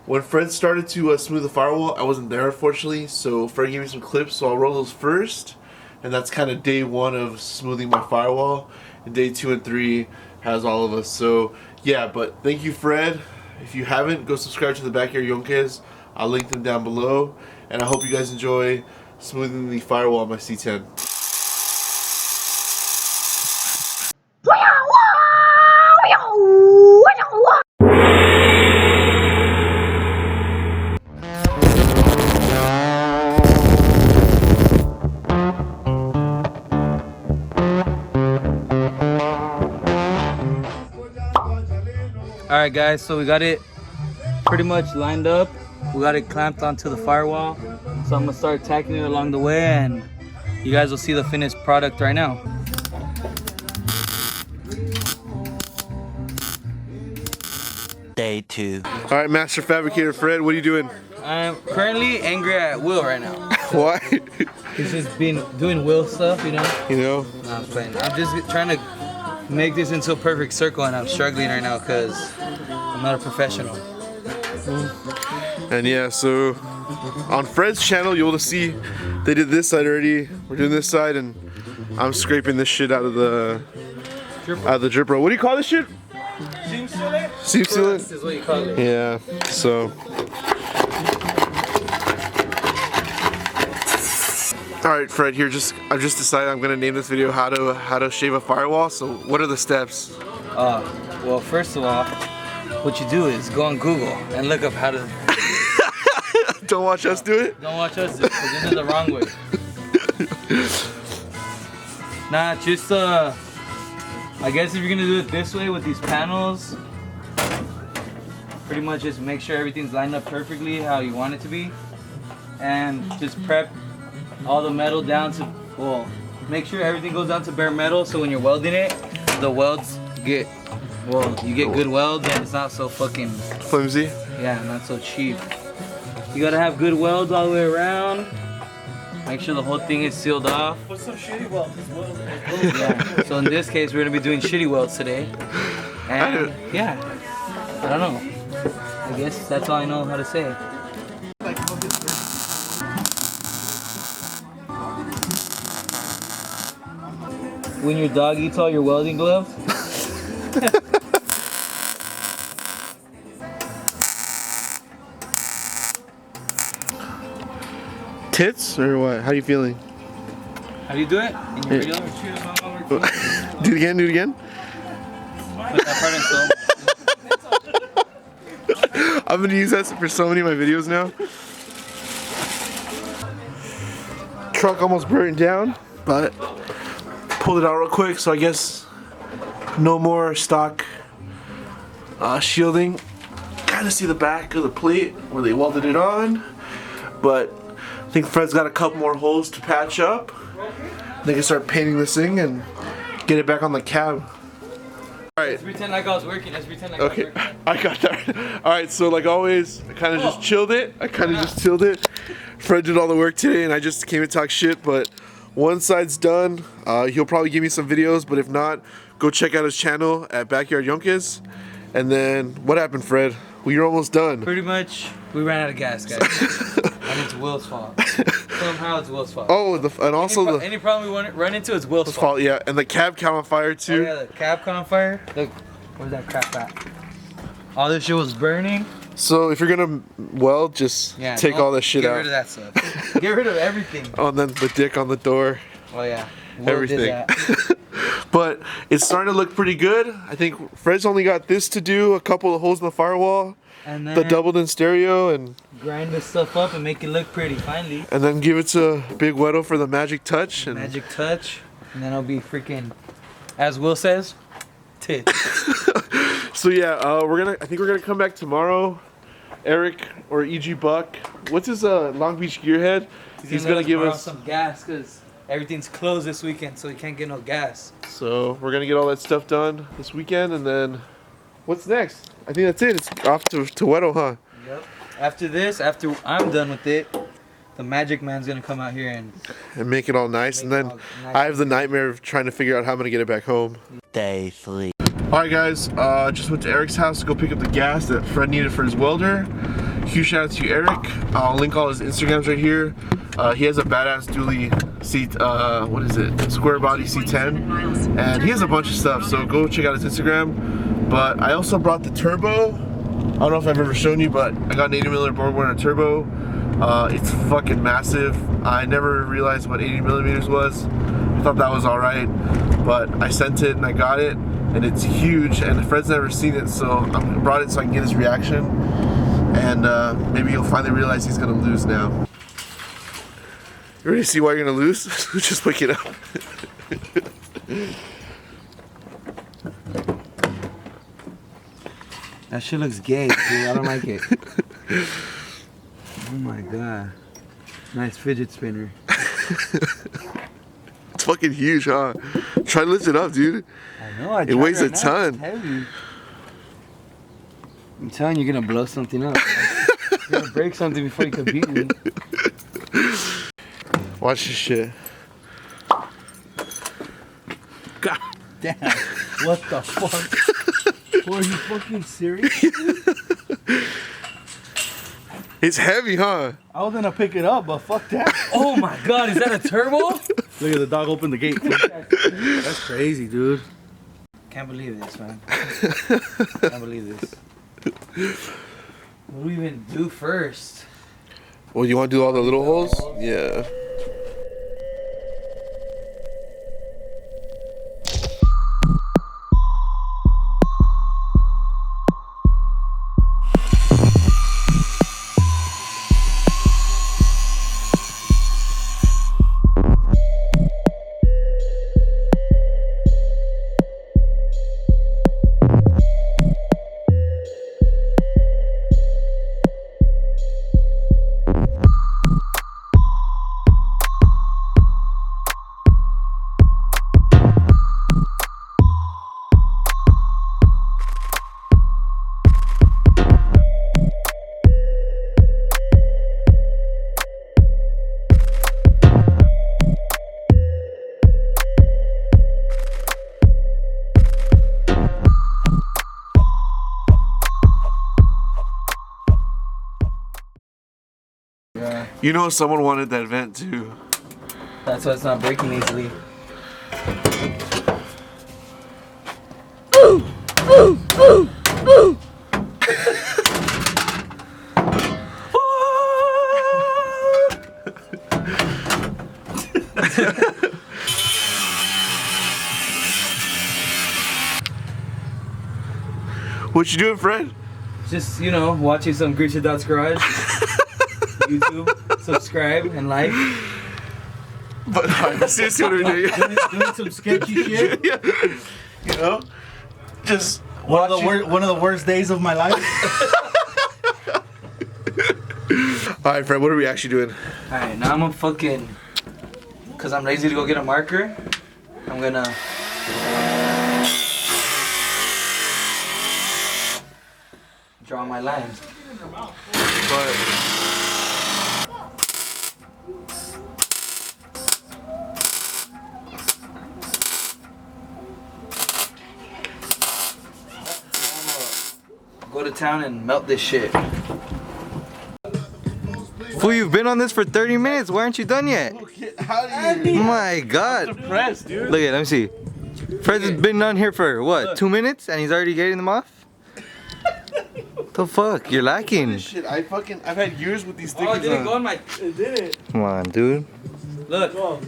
When Fred started to smooth the firewall, I wasn't there unfortunately, so Fred gave me some clips, so I'll roll those first. And that's kind of day 1 of smoothing my firewall. And day 2 and 3 has all of us. So yeah, but thank you, Fred. If you haven't, go subscribe to the Backyard Yonkes. I'll link them down below. And I hope you guys enjoy smoothing the firewall on my C10. Alright guys, so we got it pretty much lined up. We got it clamped onto the firewall. So I'm gonna start tacking it along the way and you guys will see the finished product right now. Day 2. Alright, Master Fabricator Fred, what are you doing? I'm currently angry at Will right now. Why? He's just been doing Will stuff, you know? You know? No, I'm playing. I'm just trying to make this into a perfect circle and I'm struggling right now because I'm not a professional. And yeah, so on Fred's channel you'll see they did this side already. We're doing this side and I'm scraping this shit out of the drip roll. What do you call this shit? Seam sealant? Seam sealant? This is what you call it. Yeah, so. Alright Fred, here I've just decided I'm gonna name this video how to shave a firewall. So what are the steps? Well, first of all, what you do is go on Google and look up how to. Don't watch us do it? Don't watch us do it, because this is the wrong way. Nah, just I guess if you're gonna do it this way with these panels, pretty much just make sure everything's lined up perfectly how you want it to be, and just prep all the metal down to, well, make sure everything goes down to bare metal so when you're welding it, the welds get, well, you get good welds and it's not so fucking flimsy. Yeah, not so cheap. You gotta have good welds all the way around. Make sure the whole thing is sealed off. What's some shitty welds? Yeah. So in this case, we're gonna be doing shitty welds today. And yeah, I don't know. I guess that's all I know how to say. When your dog eats all your welding gloves. Tits or what? How are you feeling? How do you do it? In your video? Do it again, do it again. Put that part in so. I'm gonna use that for so many of my videos now. Truck almost burnt down, but pulled it out real quick, so I guess no more stock shielding. Kind of see the back of the plate where they welded it on, but I think Fred's got a couple more holes to patch up. They can start painting this thing and get it back on the cab. Alright. Let's pretend like I was working. Let's pretend like I was working. I got that. Alright, so like always, I kind of just chilled it. Fred did all the work today and I just came to talk shit, but one side's done. He'll probably give me some videos, but if not, go check out his channel at Backyard Yonkes. And then, what happened, Fred? Well, you're almost done. Pretty much, we ran out of gas, guys. And it's Will's fault. Somehow it's Will's fault. Oh, and also any problem we run into is Will's fault. Yeah, and the cab caught on fire too. Oh, yeah, the cab caught on fire. Look, where's that crap at? All this shit was burning. So if you're gonna weld, just take all this shit out. Get rid of that stuff. Get rid of everything. Oh, and then the dick on the door. Oh yeah. Will everything. But it's starting to look pretty good. I think Fred's only got this to do, a couple of holes in the firewall, and then the doubled in stereo, and grind this stuff up and make it look pretty finally. And then give it to Big Weddle for the magic touch. And magic touch, and then it'll be freaking, as Will says, tits. So yeah, I think we're gonna come back tomorrow. Eric or EG Buck, what's his Long Beach gearhead? He's gonna give us some gas because everything's closed this weekend, so we can't get no gas. So we're gonna get all that stuff done this weekend, and then what's next? I think that's it. It's off to Weddle, huh? Yep. After this, after I'm done with it, the Magic Man's gonna come out here and make it all nice, and then I have the nightmare of trying to figure out how I'm gonna get it back home. Day 3. Alright guys, just went to Eric's house to go pick up the gas that Fred needed for his welder. Huge shout out to Eric. I'll link all his Instagrams right here. He has a badass dually seat, what is it? Square body C10. And he has a bunch of stuff, so go check out his Instagram. But I also brought the turbo. I don't know if I've ever shown you, but I got an 80mm board and a turbo. It's fucking massive. I never realized what 80mm was. I thought that was alright, but I sent it and I got it, and it's huge, and Fred's never seen it, so I brought it so I can get his reaction, and maybe he'll finally realize he's gonna lose now. You ready to see why you're gonna lose? Just pick it up. That shit looks gay, dude. I don't like it. Oh my god. Nice fidget spinner. It's fucking huge, huh? Try to lift it up, dude. I know, it weighs a ton. It's heavy. I'm telling you, you're gonna blow something up. You're gonna break something before you can beat me. Watch this shit. God damn. What the fuck? Are you fucking serious? It's heavy, huh? I was gonna pick it up, but fuck that. Oh my god, is that a turbo? Look at the dog open the gate. That's crazy, dude. Can't believe this, man. Can't believe this. What do we even do first? Well, you want to do all the little holes? Yeah. You know someone wanted that vent too. That's why it's not breaking easily. What you doing, Fred? Just, you know, watching some Shoutout's Garage. YouTube, subscribe, and like. But seriously, what are we doing? Doing some sketchy shit. Yeah. You know, just one of the worst days of my life. All right, Fred. What are we actually doing? All right, now I'm gonna fucking, cause I'm lazy to go get a marker. I'm gonna. Draw my line. But go to town and melt this shit. Fool, you've been on this for 30 minutes. Why aren't you done yet? how do you? My God. Depressed, dude. Look at, let me see. Fred's been on here for what, 2 minutes, and he's already getting them off? The fuck, you're lacking. This shit, I've had years with these Oh, stickers it didn't go on. on my. It did. Come on, dude. Look, Go.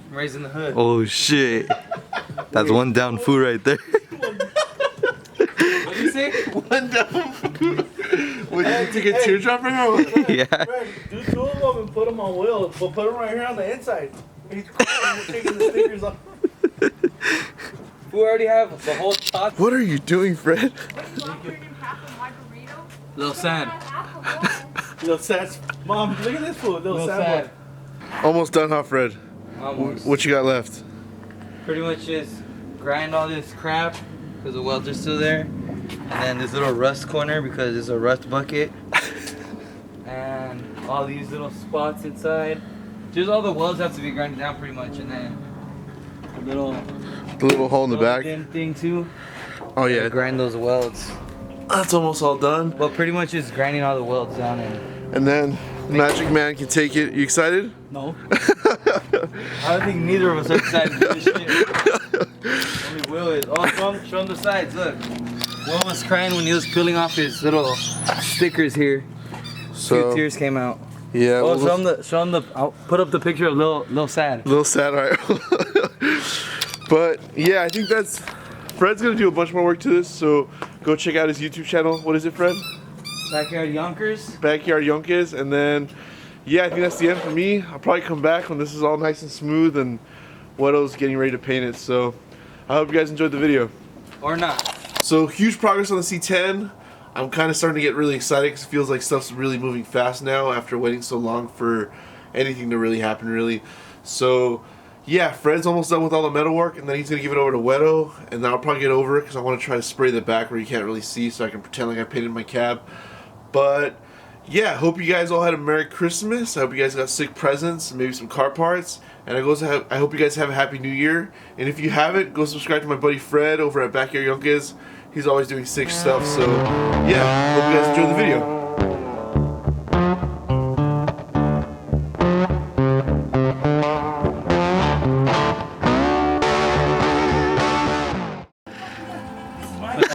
I'm raising the hood. Oh shit. That's one down fool right there. What did you say? One down. Would you take a teardrop right now? Yeah. Fred, do 2 of them and put them on wheels, but put them right here on the inside. He's taking the stickers off. We already have the whole top. What are you doing, Fred? Little sad. Little sad. Mom, look at this food. Little sad. Almost done, huh, Fred? Almost. What you got left? Pretty much just grind all this crap because the welds are still there, and then this little rust corner because it's a rust bucket, and all these little spots inside. Just all the welds have to be grinded down pretty much, and then a little The little hole in the back. thin thing too. Oh yeah. Grind those welds. That's almost all done. Well, pretty much just grinding all the welds down And then Magic Man can take it. You excited? No. I don't think neither of us are excited for this shit. Only Will is. Oh, show him the sides, look. Will was crying when he was peeling off his little stickers here. So Few tears came out. yeah. Oh, show him the. I'll put up the picture of Lil Sad. Little sad, alright. But yeah, I think that's. Fred's gonna do a bunch more work to this, so go check out his YouTube channel. What is it, Fred? Backyard Yonkers. Backyard Yonkes, and then yeah, I think that's the end for me. I'll probably come back when this is all nice and smooth and Wedo's getting ready to paint it. So I hope you guys enjoyed the video. Or not. So huge progress on the C10. I'm kind of starting to get really excited because it feels like stuff's really moving fast now after waiting so long for anything to really happen, really. So yeah, Fred's almost done with all the metal work, and then he's gonna give it over to Wedo, and then I'll probably get over it because I want to try to spray the back where you can't really see, so I can pretend like I painted my cab. But yeah, hope you guys all had a Merry Christmas. I hope you guys got sick presents, maybe some car parts, and I hope you guys have a Happy New Year. And if you haven't, go subscribe to my buddy Fred over at Backyard Yonkes. He's always doing sick stuff. So yeah, hope you guys enjoyed the video.